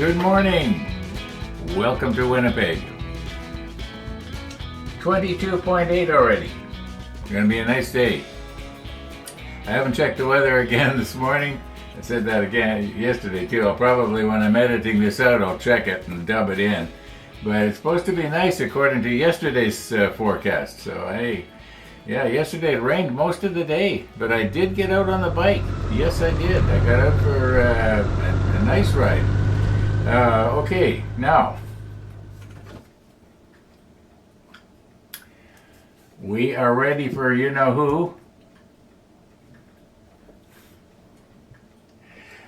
Good morning. Welcome to Winnipeg. 22.8 already. It's going to be a nice day. I haven't checked the weather again this morning. I said that again yesterday too. I'll probably, when I'm editing this out, I'll check it and dub it in. But it's supposed to be nice according to yesterday's forecast. So hey, yeah, yesterday it rained most of the day, but I did get out on the bike. Yes, I did. I got out for a nice ride. Okay, now we are ready for you-know-who.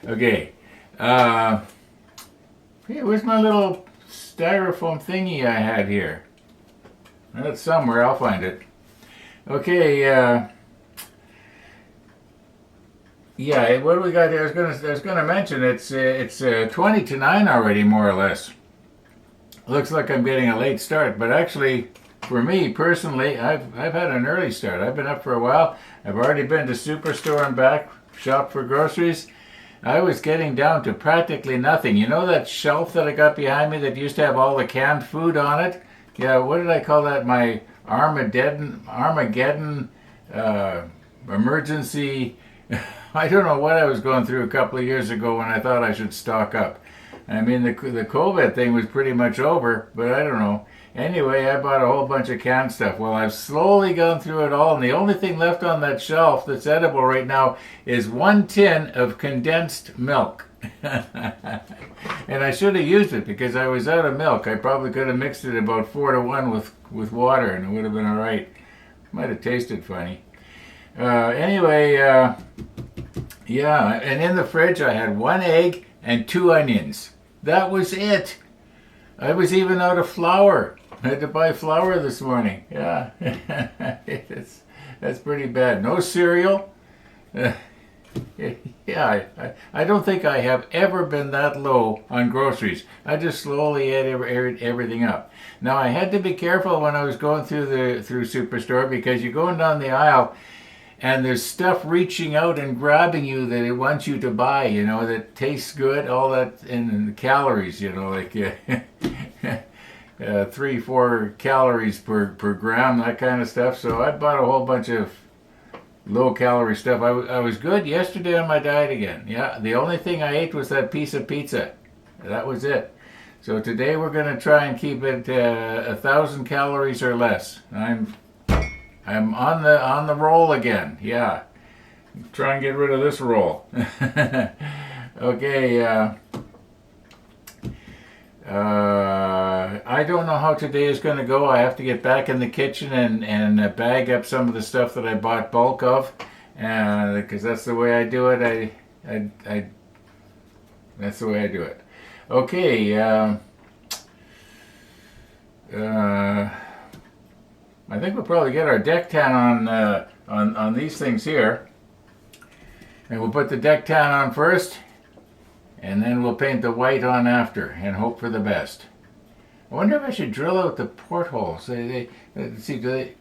Okay, hey, where's my little styrofoam thingy I had here? It's somewhere, I'll find it. Okay, yeah, what do we got here? I was gonna mention it's 20 to 9 already, more or less. Looks like I'm getting a late start, but actually, for me personally, I've had an early start. I've been up for a while. I've already been to Superstore and back, shop for groceries. I was getting down to practically nothing. You know that shelf that I got behind me that used to have all the canned food on it? Yeah, what did I call that? My Armageddon emergency. I don't know what I was going through a couple of years ago when I thought I should stock up. I mean, the COVID thing was pretty much over, but I don't know. Anyway, I bought a whole bunch of canned stuff. Well, I've slowly gone through it all, and the only thing left on that shelf that's edible right now is 1 tin of condensed milk. And I should have used it because I was out of milk. I probably could have mixed it about 4 to 1 with water, and it would have been all right. Might have tasted funny. Anyway, yeah, and in the fridge I had 1 egg and 2 onions. That was it. I was even out of flour. I had to buy flour this morning. Yeah, that's pretty bad. No cereal. Yeah, I don't think I have ever been that low on groceries. I just slowly ate everything up. Now I had to be careful when I was going through Superstore because you're going down the aisle and there's stuff reaching out and grabbing you that it wants you to buy, you know, that tastes good, all that, and the calories, you know, like 3-4 calories per gram, that kind of stuff. So I bought a whole bunch of low-calorie stuff. I was good yesterday on my diet again. Yeah, the only thing I ate was that piece of pizza. That was it. So today we're going to try and keep it 1,000 calories or less. I'm on the roll again. Yeah, try and get rid of this roll. Okay. I don't know how today is going to go. I have to get back in the kitchen and bag up some of the stuff that I bought bulk of, because that's the way I do it. That's the way I do it. Okay. I think we'll probably get our deck tan on these things here, and we'll put the deck tan on first, and then we'll paint the white on after, and hope for the best. I wonder if I should drill out the portholes. Can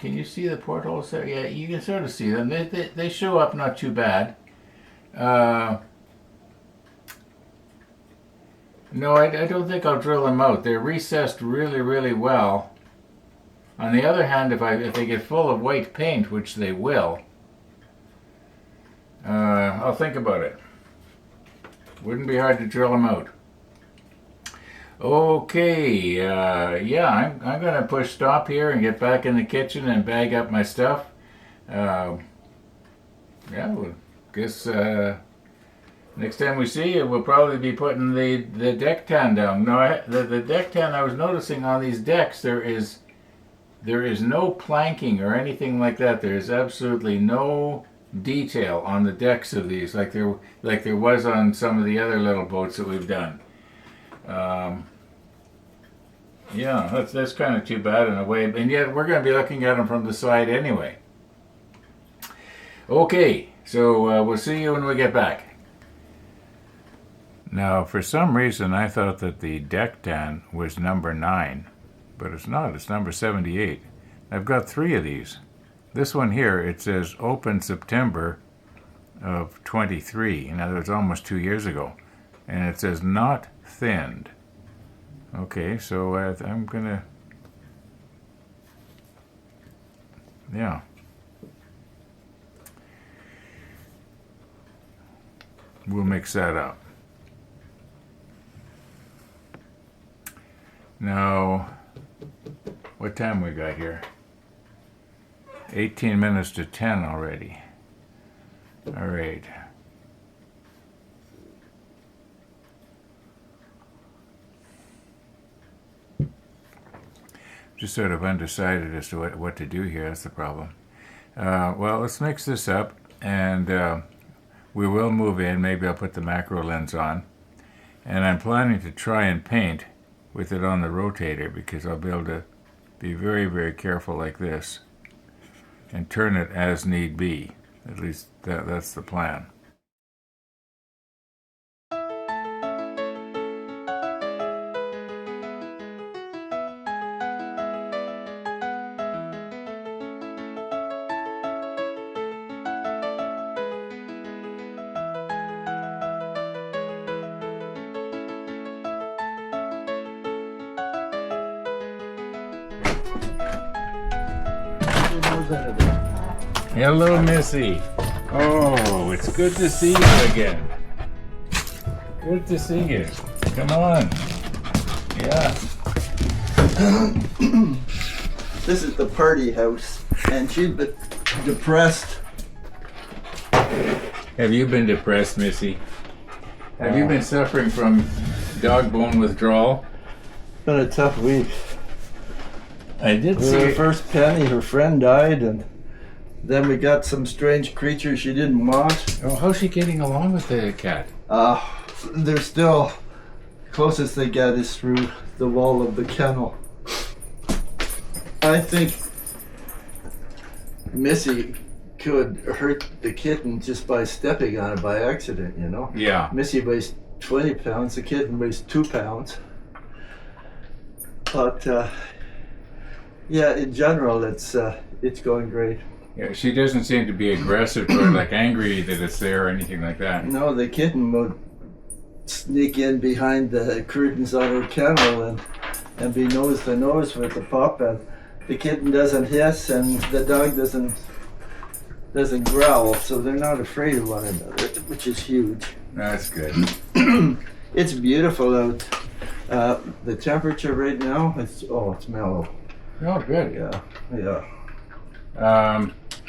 you see the portholes there? Yeah, you can sort of see them. They show up not too bad. No, I don't think I'll drill them out. They're recessed really, really well. On the other hand, if they get full of white paint, which they will, I'll think about it. Wouldn't be hard to drill them out. Okay, yeah, I'm going to push stop here and get back in the kitchen and bag up my stuff. Yeah, well, guess next time we see you, we'll probably be putting the deck tan down. No, the deck tan, I was noticing on these decks, there is no planking or anything like that. There is absolutely no detail on the decks of these, like there was on some of the other little boats that we've done. Yeah, that's kind of too bad in a way, and yet we're going to be looking at them from the side anyway. Okay, so we'll see you when we get back. Now, for some reason, I thought that the deck tan was number 9. But it's not, it's number 78. I've got 3 of these. This one here, it says open September of 23. In other words, almost 2 years ago. And it says not thinned. Okay, so I'm gonna, yeah. We'll mix that up. Now, what time we got here? 18 minutes to 10 already. All right. Just sort of undecided as to what to do here. That's the problem. Well, let's mix this up, and we will move in. Maybe I'll put the macro lens on. And I'm planning to try and paint with it on the rotator, because I'll be able to be very, very careful like this and turn it as need be. At least that's the plan. Hello, Missy. Oh, it's good to see you again. Good to see you. Come on. Yeah. This is the party house, and she's been depressed. Have you been depressed, Missy? Have you been suffering from dog bone withdrawal? It's been a tough week. I did Her see. first Penny, her friend died, and then we got some strange creature she didn't want. Oh, how's she getting along with the cat? They're still, closest they get is through the wall of the kennel. I think Missy could hurt the kitten just by stepping on it by accident, you know? Yeah. Missy weighs 20 pounds, the kitten weighs 2 pounds. But, yeah, in general, it's going great. Yeah, she doesn't seem to be aggressive or like angry that it's there or anything like that. No, the kitten would sneak in behind the curtains on her kennel and be nose to nose with the pup, and the kitten doesn't hiss and the dog doesn't growl, so they're not afraid of one another, which is huge. That's good. It's beautiful out. The temperature right now, it's mellow. Oh, good. Yeah.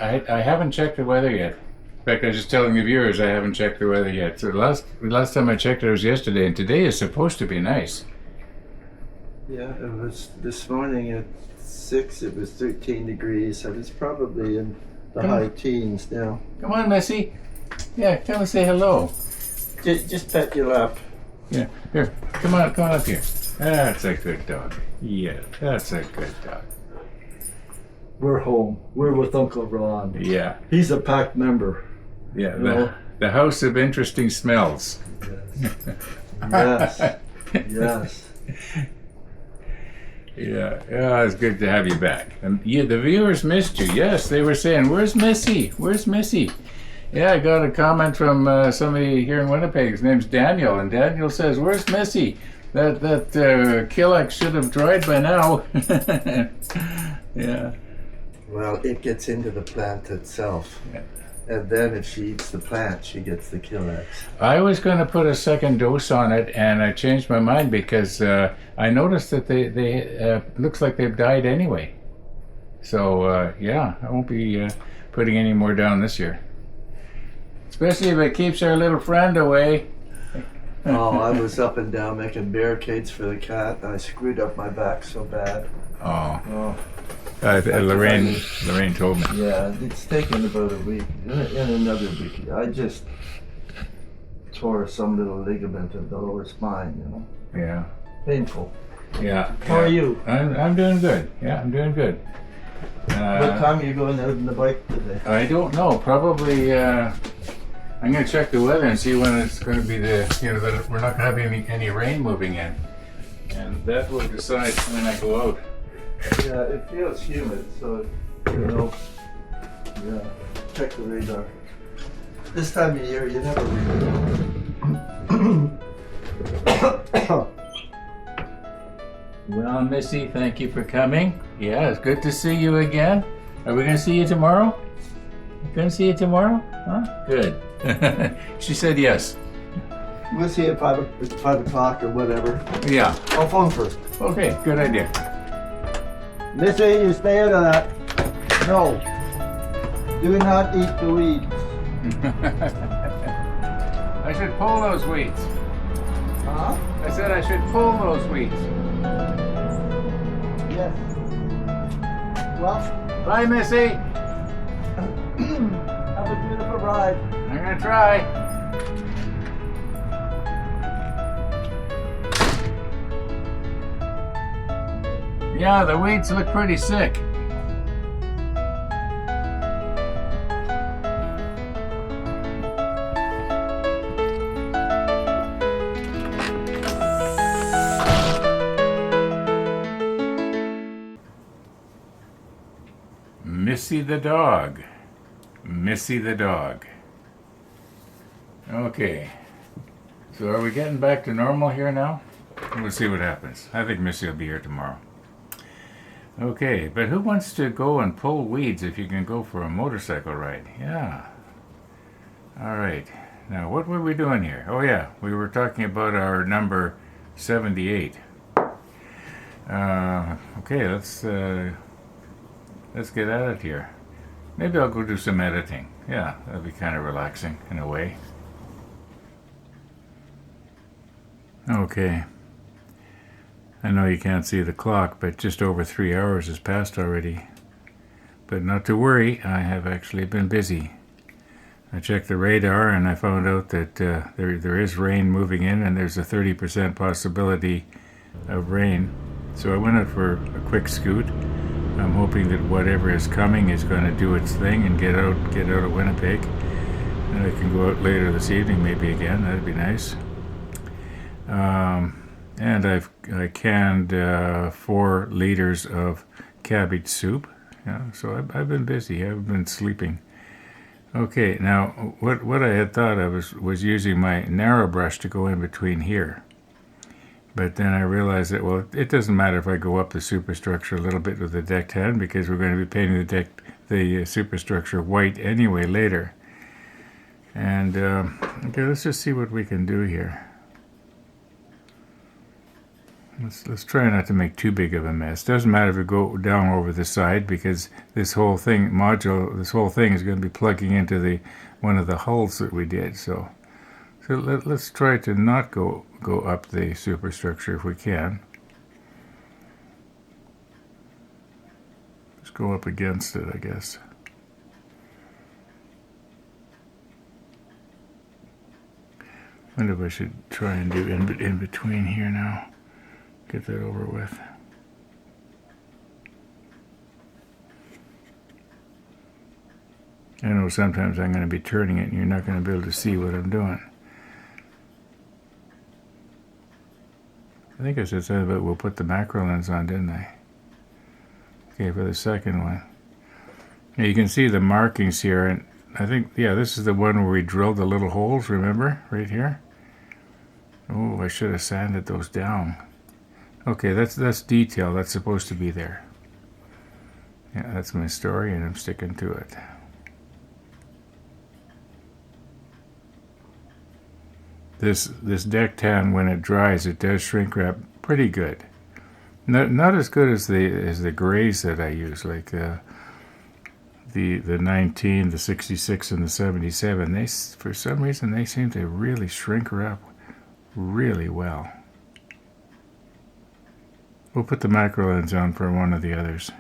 I haven't checked the weather yet. In fact, I was just telling the viewers I haven't checked the weather yet. So the last time I checked it was yesterday, and today is supposed to be nice. Yeah, it was this morning at 6, it was 13 degrees, and it's probably in the high teens now. Come on, Missy. Yeah, come and say hello. Just pet your lap. Yeah, here. Come on up here. That's a good dog. Yeah, that's a good dog. We're home. We're with Uncle Ron. Yeah. He's a pack member. Yeah, No. the house of interesting smells. Yes. Yes. Yeah, it's good to have you back. And yeah, the viewers missed you. Yes, they were saying, "Where's Missy? Where's Missy?" Yeah, I got a comment from somebody here in Winnipeg. His name's Daniel, and Daniel says, "Where's Missy? That Killick should have dried by now." Yeah. Well, it gets into the plant itself. Yeah. And then if she eats the plant, she gets the Killex. I was going to put a second dose on it, and I changed my mind because I noticed that they looks like they've died anyway. So yeah, I won't be putting any more down this year. Especially if it keeps our little friend away. Oh, I was up and down making barricades for the cat, and I screwed up my back so bad. Oh. Lorraine told me. Yeah, it's taken about a week. In another week, I just tore some little ligament of the lower spine, you know. Yeah. Painful. Yeah. How are you? I'm doing good. Yeah, I'm doing good. What time are you going out on the bike today? I don't know. Probably. I'm going to check the weather and see when it's going to be that we're not going to have any rain moving in, and that will decide when I go out. Yeah, it feels humid, so, you know, yeah, check the radar. This time of year, you never really know. Well, Missy, thank you for coming. Yeah, it's good to see you again. Are we going to see you tomorrow? Going to see you tomorrow? Huh? Good. She said yes. We'll see you at 5 o'clock or whatever. Yeah. I'll phone first. Okay, good idea. Missy, you stay out of that. No. Do not eat the weeds. I should pull those weeds. Huh? I said I should pull those weeds. Yes. Well, Bye, Missy. have a beautiful ride. I'm going to try. Yeah, the weeds look pretty sick. Missy the dog. Missy the dog. Okay. So are we getting back to normal here now? We'll see what happens. I think Missy will be here tomorrow. Okay, but who wants to go and pull weeds if you can go for a motorcycle ride? Yeah. All right. Now, what were we doing here? Oh, yeah. We were talking about our number 78. Okay, let's get at it here. Maybe I'll go do some editing. Yeah, that'll be kind of relaxing in a way. Okay. I know you can't see the clock, but just over 3 hours has passed already. But not to worry, I have actually been busy. I checked the radar and I found out that there is rain moving in, and there's a 30% possibility of rain. So I went out for a quick scoot. I'm hoping that whatever is coming is going to do its thing and get out of Winnipeg. And I can go out later this evening maybe again. That'd be nice. And I canned 4 liters of cabbage soup. Yeah, so I've been busy. I've been sleeping. Okay, now what I had thought of was using my narrow brush to go in between here. But then I realized that, well, it doesn't matter if I go up the superstructure a little bit with the decked hand, because we're going to be painting the superstructure white anyway later. And okay, let's just see what we can do here. Let's try not to make too big of a mess. Doesn't matter if we go down over the side, because this whole thing is going to be plugging into one of the hulls that we did. So let's try to not go up the superstructure if we can. Just go up against it, I guess. I wonder if I should try and do in between here now. Get that over with. I know sometimes I'm going to be turning it and you're not going to be able to see what I'm doing. I think I said something about we'll put the macro lens on, didn't I? Okay, for the second one. Now you can see the markings here, and I think, yeah, this is the one where we drilled the little holes, remember? Right here. Oh, I should have sanded those down. Okay, that's detail. That's supposed to be there. Yeah, that's my story, and I'm sticking to it. This deck tan, when it dries, it does shrink wrap pretty good. Not as good as the grays that I use, like the 19, the 66, and the 77. They, for some reason, they seem to really shrink wrap really well. We'll put the macro lens on for one of the others.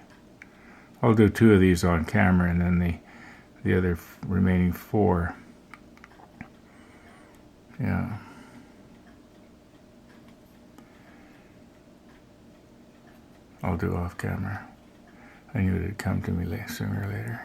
I'll do 2 of these on camera, and then the other remaining 4. Yeah. I'll do off camera. I knew it'd come to me sooner or later.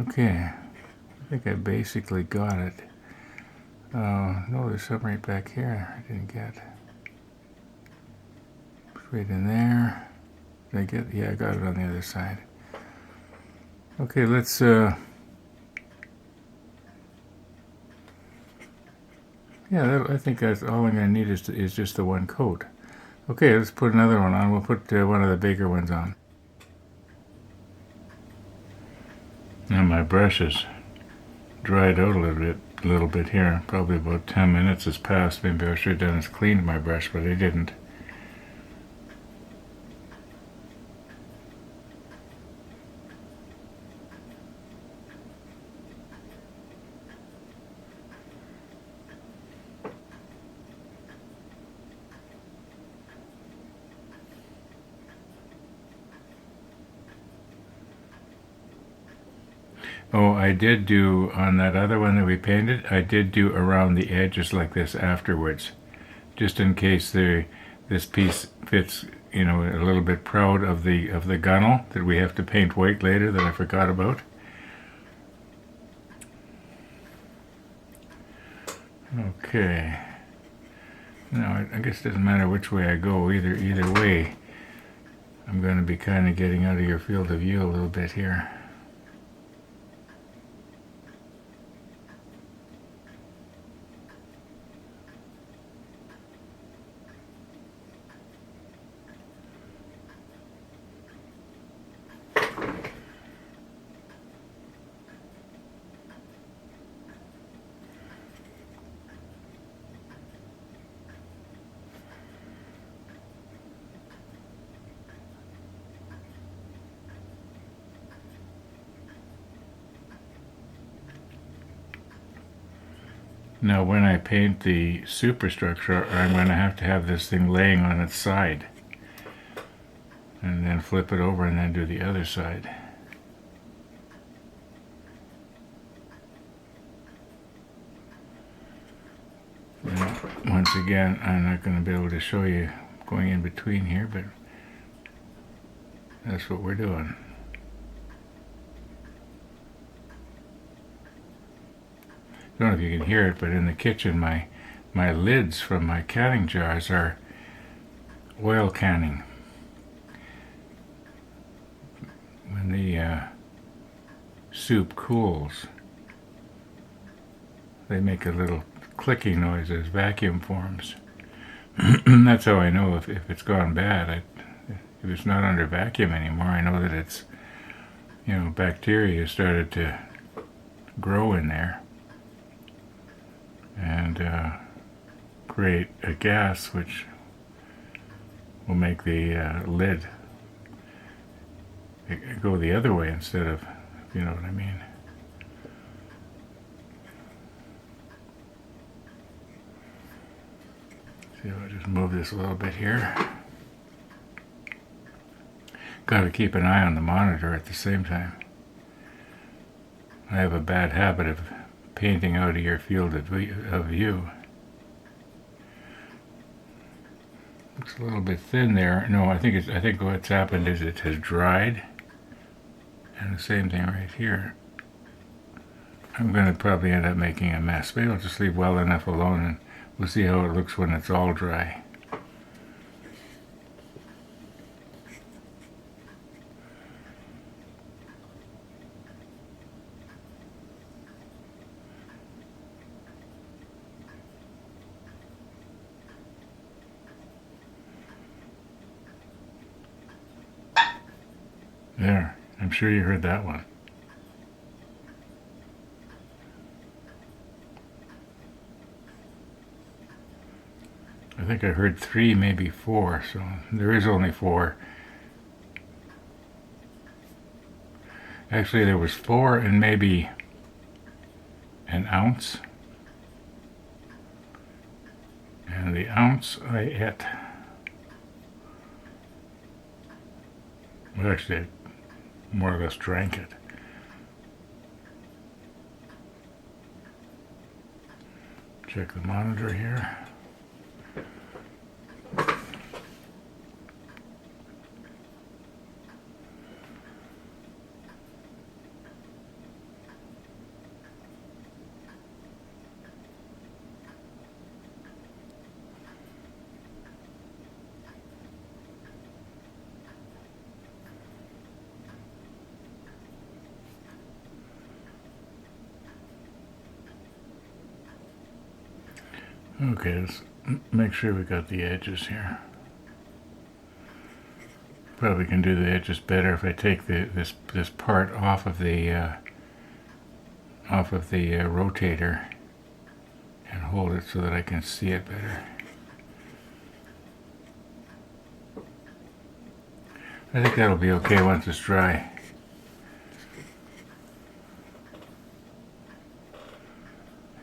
Okay, I think I basically got it. No, there's something right back here I didn't get. It's right in there. Did I get? Yeah, I got it on the other side. Okay, let's. Yeah, I think that's all I'm going to need is just the one coat. Okay, let's put another one on. We'll put one of the bigger ones on. Now my brush is dried out a little bit here. Probably about 10 minutes has passed. Maybe I should have done is cleaned my brush, but I didn't. Oh, I did do, on that other one that we painted, I did do around the edges like this afterwards, just in case this piece fits, you know, a little bit proud of the gunnel that we have to paint white later that I forgot about. Okay. Now, I guess it doesn't matter which way I go, either way. I'm going to be kind of getting out of your field of view a little bit here. Now when I paint the superstructure, I'm going to have this thing laying on its side. And then flip it over and then do the other side. And once again, I'm not going to be able to show you going in between here, but that's what we're doing. I don't know if you can hear it, but in the kitchen my lids from my canning jars are oil canning. When the soup cools, they make a little clicking noise as vacuum forms. That's how I know if it's gone bad. If it's not under vacuum anymore, I know that it's, you know, bacteria started to grow in there and create a gas which will make the lid go the other way instead of, if you know what I mean. See, I'll just move this a little bit here. Got to keep an eye on the monitor at the same time. I have a bad habit of painting out of your field of view. Looks a little bit thin there. No, I think what's happened is it has dried. And the same thing right here. I'm going to probably end up making a mess. Maybe I'll just leave well enough alone and we'll see how it looks when it's all dry. There, I'm sure you heard that one. I think I heard 3, maybe 4, so there is only 4. Actually, there was 4 and maybe an ounce. And the ounce I ate. Well, actually, I more or less drank it. Check the monitor here. Okay, let's make sure we got the edges here. Probably can do the edges better if I take this part off of the rotator and hold it so that I can see it better. I think that'll be okay once it's dry.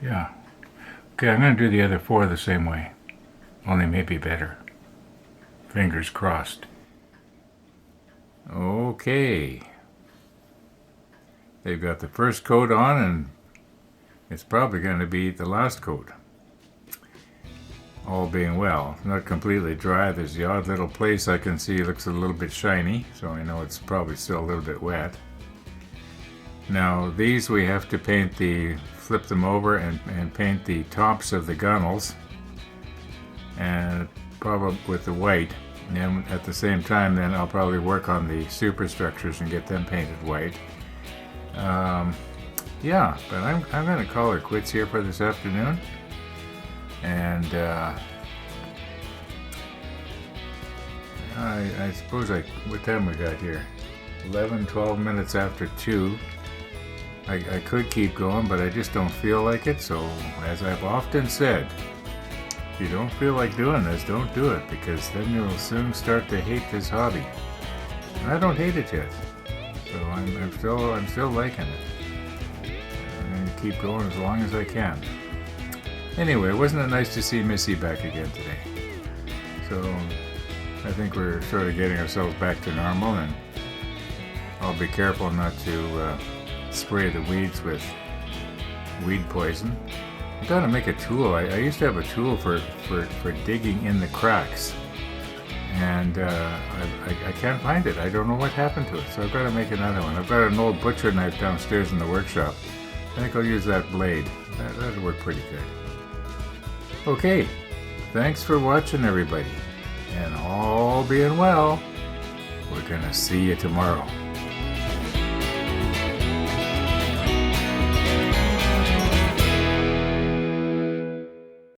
Yeah. Okay, I'm going to do the other 4 the same way, only maybe better. Fingers crossed. Okay. They've got the first coat on, and it's probably going to be the last coat. All being well. Not completely dry. There's the odd little place I can see looks a little bit shiny, so I know it's probably still a little bit wet. Now these we have to paint flip them over and paint the tops of the gunnels, and probably with the white. And at the same time then I'll probably work on the superstructures and get them painted white. Yeah, but I'm going to call her quits here for this afternoon. And I suppose what time we got here? 12 minutes after 2. I could keep going, but I just don't feel like it. So as I've often said, if you don't feel like doing this, don't do it, because then you'll soon start to hate this hobby. And I don't hate it yet, so I'm still liking it. I'm going to keep going as long as I can. Anyway, wasn't it nice to see Missy back again today? So I think we're sort of getting ourselves back to normal, and I'll be careful not to spray the weeds with weed poison. I'm trying to make a tool. I used to have a tool for digging in the cracks, and I can't find it. I don't know what happened to it, so I've got to make another one. I've got an old butcher knife downstairs in the workshop. I think I'll use that blade. That'll work pretty good. Okay, thanks for watching, everybody, and all being well, we're gonna see you tomorrow.